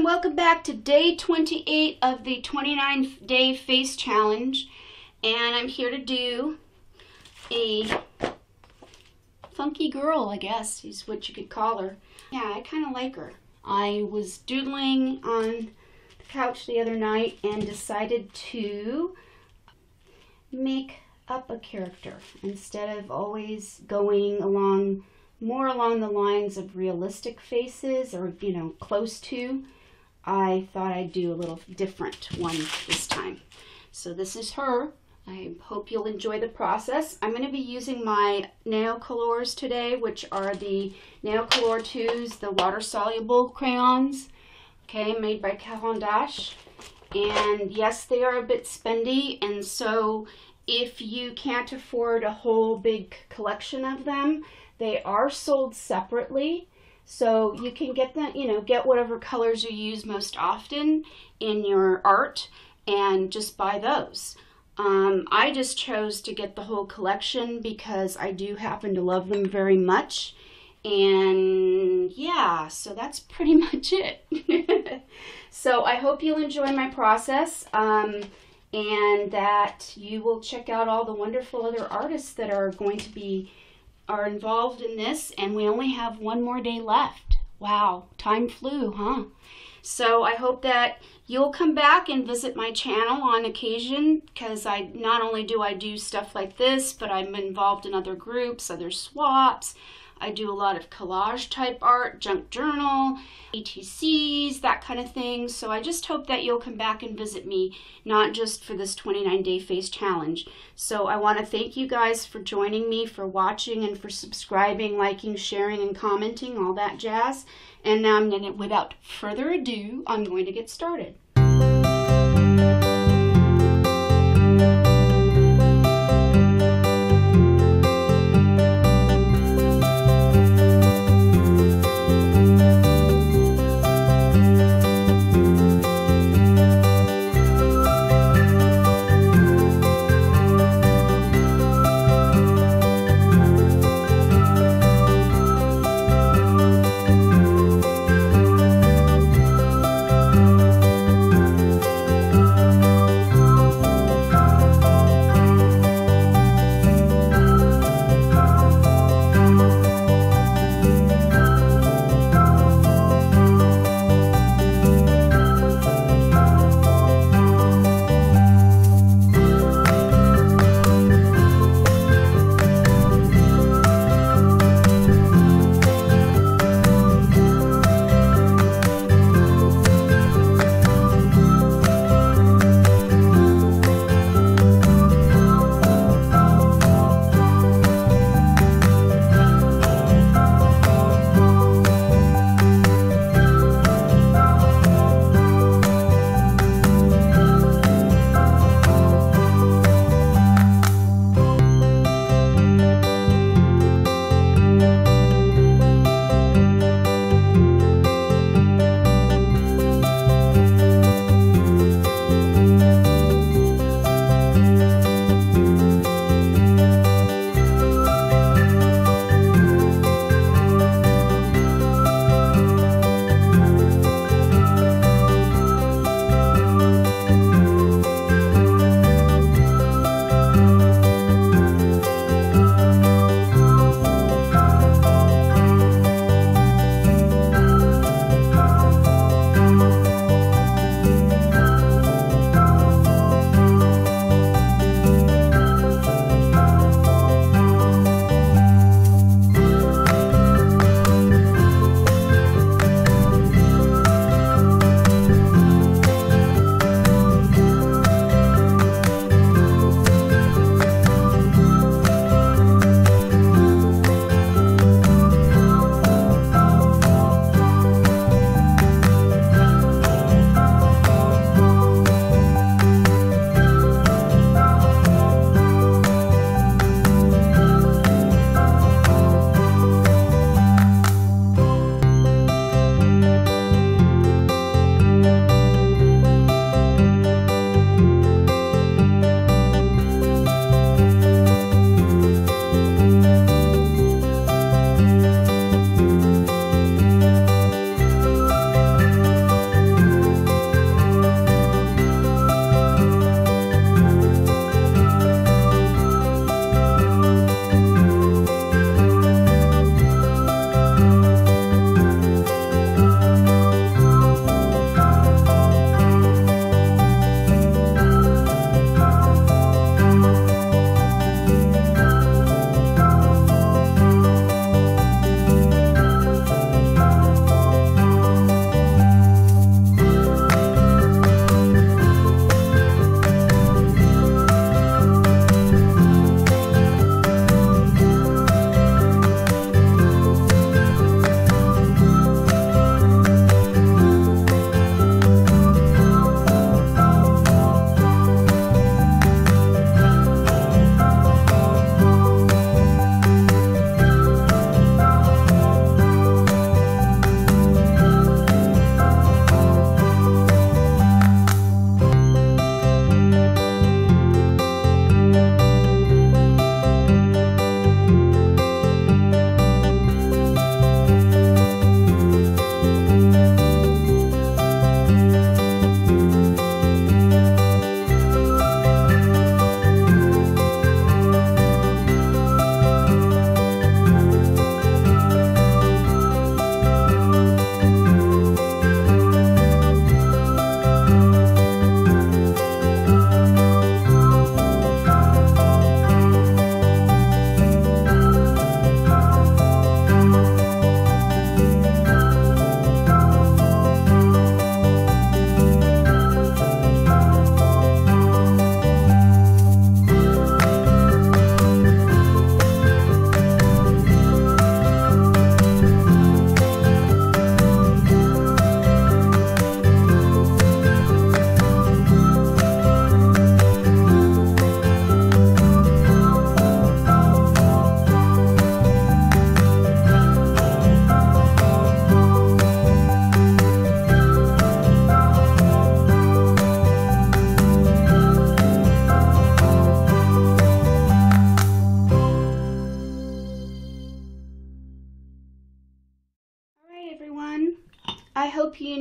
everyone, welcome back to day 28 of the 29-day face challenge, and I'm here to do a funky girl, I guess is what you could call her. Yeah, I kind of like her. I was doodling on the couch the other night and decided to make up a character instead of always going more along the lines of realistic faces, or close to. I thought I'd do a little different one this time. So this is her. I hope you'll enjoy the process. I'm going to be using my Neocolors today, which are the Neocolor 2s, the water-soluble crayons, okay, made by Caran d'Ache. And yes, they are a bit spendy, and so if you can't afford a whole big collection of them, they are sold separately, so you can get them, get whatever colors you use most often in your art and just buy those. I just chose to get the whole collection because I do happen to love them very much. And yeah, so that's pretty much it. So I hope you'll enjoy my process, and that you will check out all the wonderful other artists that are involved in this. And we only have one more day left. Wow, time flew, huh? So I hope that you'll come back and visit my channel on occasion, because not only do I do stuff like this, but I'm involved in other groups, other swaps. I do a lot of collage type art, junk journal, ETCs, that kind of thing. So I just hope that you'll come back and visit me, not just for this 29-day face challenge. So I want to thank you guys for joining me, for watching, and for subscribing, liking, sharing, and commenting, all that jazz. And now without further ado, I'm going to get started.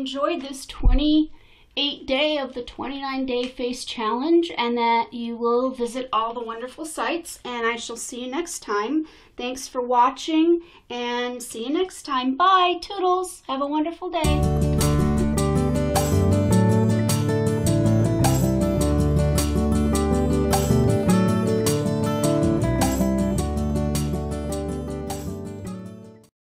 enjoyed this 28 day of the 29-day face challenge, and that you will visit all the wonderful sites, and I shall see you next time. Thanks for watching, and see you next time. Bye, toodles. Have a wonderful day.